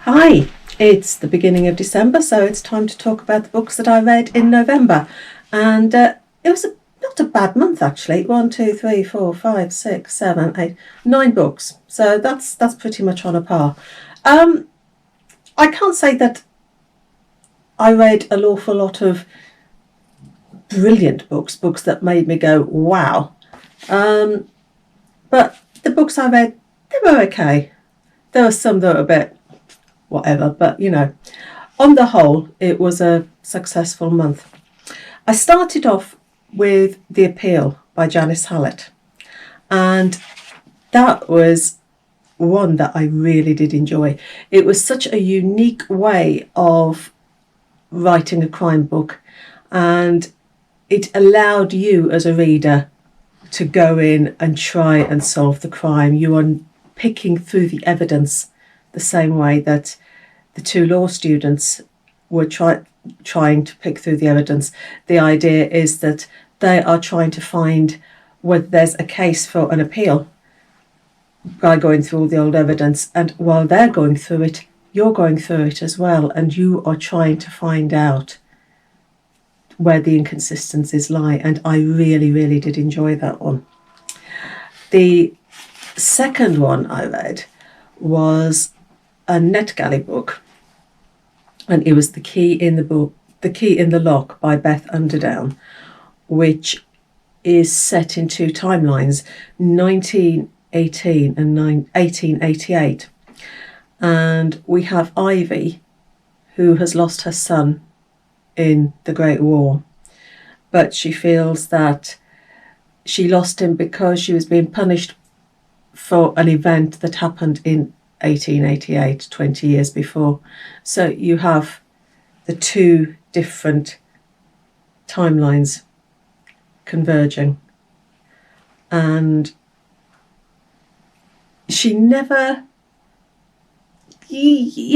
Hi, it's the beginning of December, so it's time to talk about the books that I read in November. And it was not a bad month, actually. 1, 2, 3, 4, 5, 6, 7, 8, 9 books. So that's pretty much on a par. I can't say that I read an awful lot of brilliant books that made me go, wow. But the books I read, they were okay. There were some that were a bit whatever, but on the whole, it was a successful month. I started off with The Appeal by Janice Hallett, and that was one that I really did enjoy. It was such a unique way of writing a crime book, and it allowed you as a reader to go in and try and solve the crime. You are picking through the evidence the same way that the two law students were trying to pick through the evidence. The idea is that they are trying to find whether there's a case for an appeal by going through all the old evidence, and while they're going through it, you're going through it as well, and you are trying to find out where the inconsistencies lie, and I really, really did enjoy that one. The second one I read was a Netgalley book, and it was The Key in the Lock by Beth Underdown, which is set in two timelines, 1918 and 1888. And we have Evie, who has lost her son in the Great War, but she feels that she lost him because she was being punished for an event that happened in 1888, 20 years before. So you have the two different timelines converging, and she never she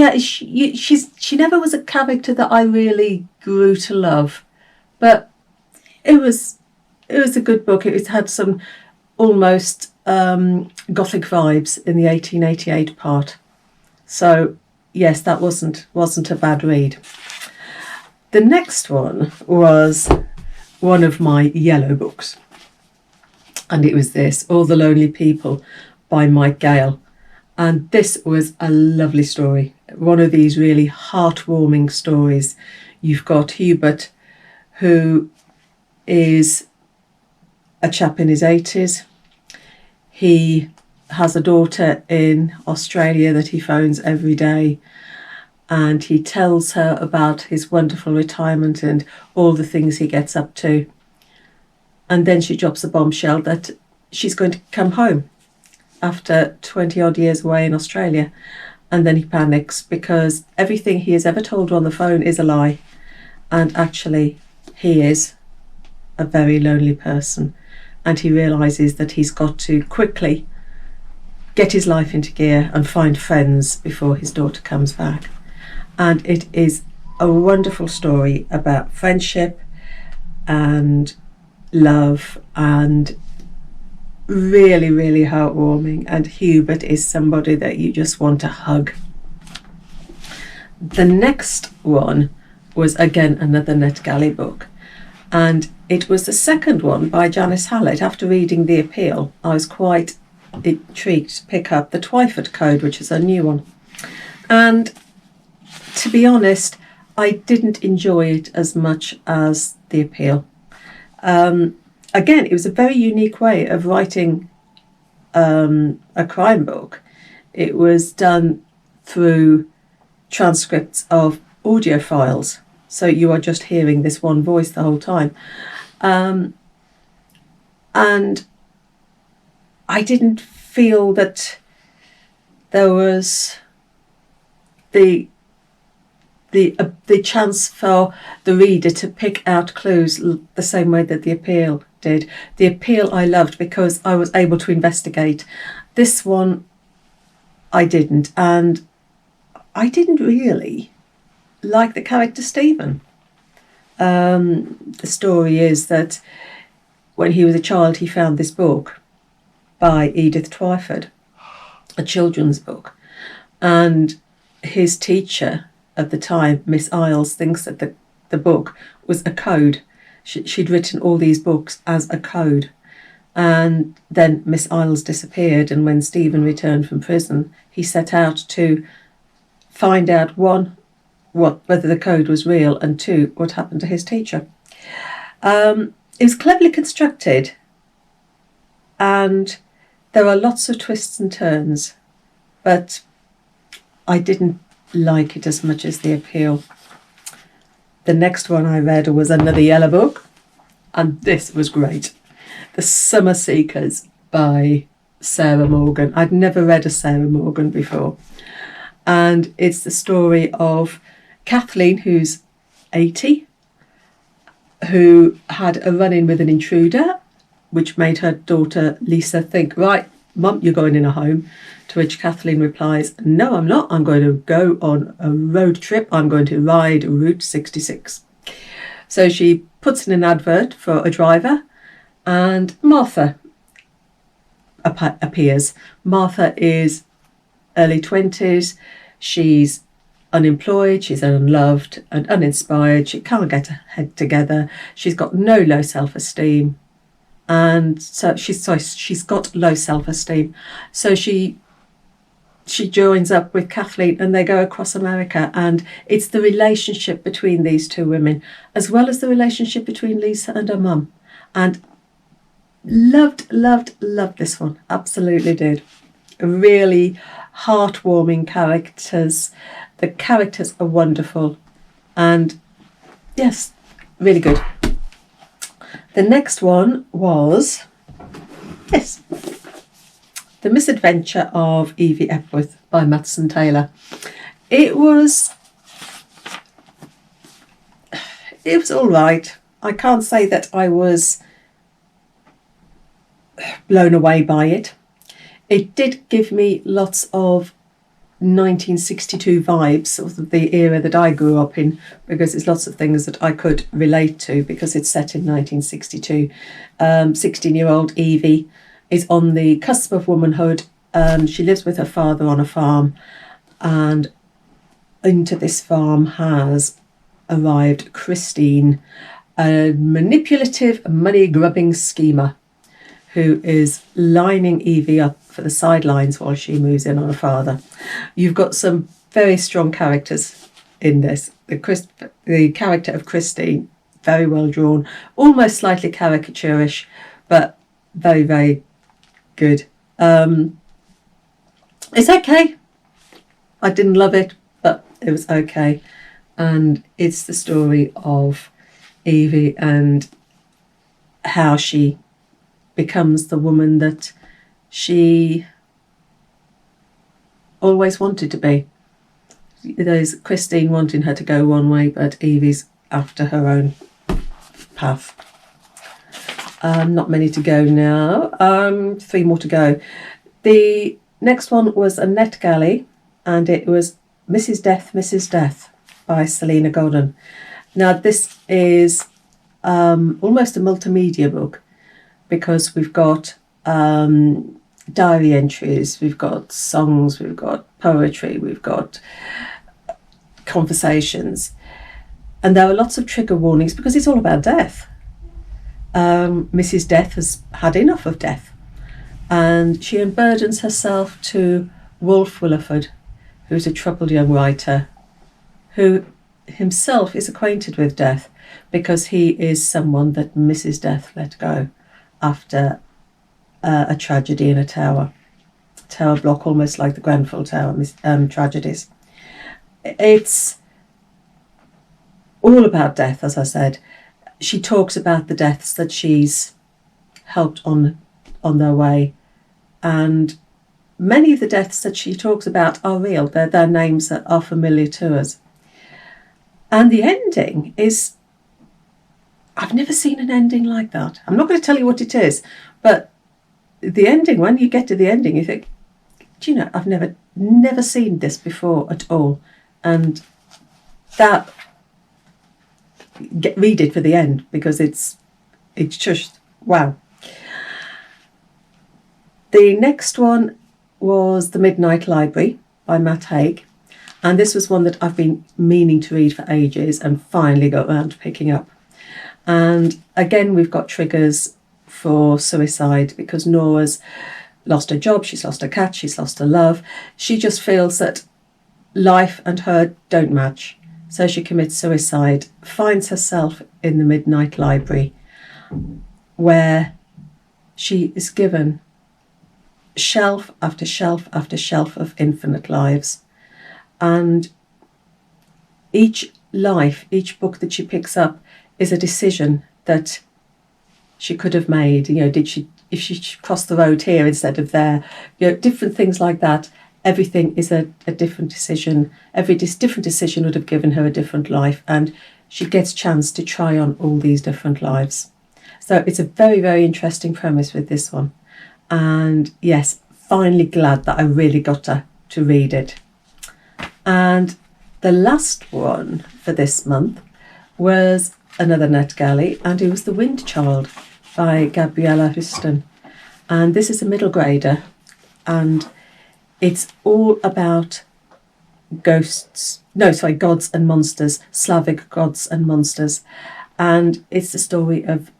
never was a character that I really grew to love, but it was a good book. It had some almost Gothic vibes in the 1888 part. So yes, that wasn't a bad read. The next one was one of my yellow books, and it was this, All the Lonely People by Gayle. And this was a lovely story, one of these really heartwarming stories. You've got Hubert, who is a chap in his 80s. He has a daughter in Australia that he phones every day, and he tells her about his wonderful retirement and all the things he gets up to. And then she drops a bombshell that she's going to come home after 20 odd years away in Australia. And then he panics because everything he has ever told her on the phone is a lie. And actually, he is a very lonely person. And he realises that he's got to quickly get his life into gear and find friends before his daughter comes back. And it is a wonderful story about friendship and love, and really, really heartwarming. And Hubert is somebody that you just want to hug. The next one was again another Netgalley book, and it was the second one by Janice Hallett. After reading The Appeal, I was quite intrigued to pick up the Twyford Code, which is a new one. And to be honest, I didn't enjoy it as much as The Appeal. Again, it was a very unique way of writing a crime book. It was done through transcripts of audio files, so you are just hearing this one voice the whole time. And I didn't feel that there was the chance for the reader to pick out clues the same way that The Appeal did. The Appeal I loved because I was able to investigate. This one I didn't, and I didn't really like the character Stephen. The story is that when he was a child, he found this book by Edith Twyford, a children's book, and his teacher at the time, Miss Isles, thinks that the book was a code. She'd written all these books as a code. And then Miss Isles disappeared, and when Stephen returned from prison, he set out to find out, one, whether the code was real, and two, what happened to his teacher. It was cleverly constructed, and there are lots of twists and turns, but I didn't like it as much as the appeal. The next one I read was another yellow book, and this was great. The Summer Seekers by Sarah Morgan. I'd never read a Sarah Morgan before. And it's the story of Kathleen, who's 80, who had a run-in with an intruder, which made her daughter Lisa think, right, Mum, you're going in a home. To which Kathleen replies, no, I'm not. I'm going to go on a road trip. I'm going to ride Route 66. So she puts in an advert for a driver, and Martha appears. Martha is early 20s. She's unemployed, she's unloved and uninspired. She can't get her head together. She's got no low self-esteem. And so she's got low self-esteem. So she joins up with Kathleen, and they go across America, and it's the relationship between these two women, as well as the relationship between Lisa and her mum. And loved this one. Absolutely did. Really heartwarming characters. The characters are wonderful. And yes, really good. The next one was, yes, The Misadventure of Evie Epworth by Matson Taylor. It was all right. I can't say that I was blown away by it. It did give me lots of 1962 vibes, sort of the era that I grew up in, because it's lots of things that I could relate to because it's set in 1962. 16-year-old Evie is on the cusp of womanhood. She lives with her father on a farm, and into this farm has arrived Christine, a manipulative, money-grubbing schemer who is lining Evie up for the sidelines while she moves in on her father. You've got some very strong characters in this. The character of Christine, very well drawn, almost slightly caricaturish, but very, very good. It's okay. I didn't love it, but it was okay. And it's the story of Evie and how she becomes the woman that she always wanted to be. There's Christine wanting her to go one way, but Evie's after her own path. Not many to go now. 3 more to go. The next one was a Netgalley, and it was Mrs. Death by Salena Godden. Now this is almost a multimedia book, because we've got diary entries, we've got songs, we've got poetry, we've got conversations, and there are lots of trigger warnings because it's all about death. Mrs. Death has had enough of death, and she unburdens herself to Wolfe Williford, who's a troubled young writer who himself is acquainted with death because he is someone that Mrs. Death let go after a tragedy in a tower block, almost like the Grenfell Tower tragedies. It's all about death, as I said. She talks about the deaths that she's helped on their way, and many of the deaths that she talks about are real. They're names that are familiar to us. And the ending is, I've never seen an ending like that. I'm not going to tell you what it is, but the ending, when you get to the ending, you think, do you know, I've never seen this before at all. And that, read it for the end, because it's just wow. The next one was The Midnight Library by Haig. And this was one that I've been meaning to read for ages and finally got around to picking up. And again, we've got triggers for suicide because Nora's lost her job, she's lost her cat, she's lost her love. She just feels that life and her don't match. So she commits suicide, finds herself in the Midnight Library where she is given shelf after shelf after shelf of infinite lives. And each life, each book that she picks up is a decision that she could have made. You know, if she crossed the road here instead of there, you know, different things like that. Everything is a different decision. Every different decision would have given her a different life, and she gets a chance to try on all these different lives. So it's a very, very interesting premise with this one. And yes, finally glad that I really got to read it. And the last one for this month was another Netgalley, and it was The Wind Child by Gabriela. And this is a middle grader, and it's all about gods and monsters, Slavic gods and monsters. And it's the story of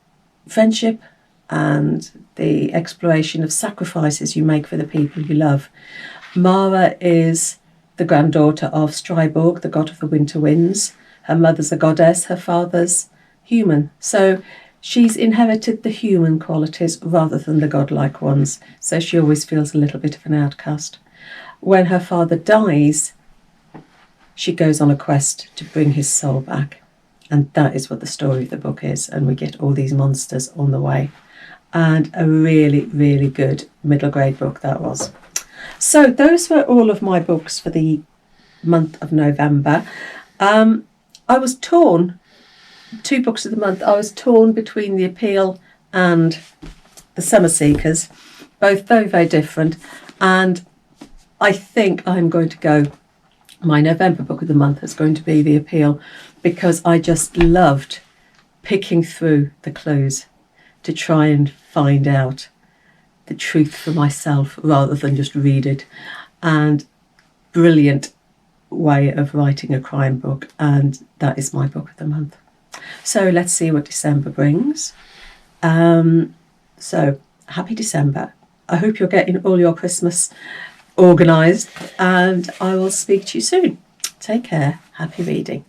friendship and the exploration of sacrifices you make for the people you love. Mara is the granddaughter of Striborg, the god of the winter winds. Her mother's a goddess, her father's human. So she's inherited the human qualities rather than the godlike ones. So she always feels a little bit of an outcast. When her father dies, she goes on a quest to bring his soul back. And that is what the story of the book is. And we get all these monsters on the way. And a really, really good middle grade book that was. So those were all of my books for the month of November. I was torn, 2 books of the month, I was torn between The Appeal and The Summer Seekers, both very, very different. And I think I'm going to go, my November book of the month is going to be The Appeal, because I just loved picking through the clues to try and find out the truth for myself rather than just read it. And brilliant way of writing a crime book, and that is my book of the month. So let's see what December brings. So happy December. I hope you're getting all your Christmas organised, and I will speak to you soon. Take care. Happy reading.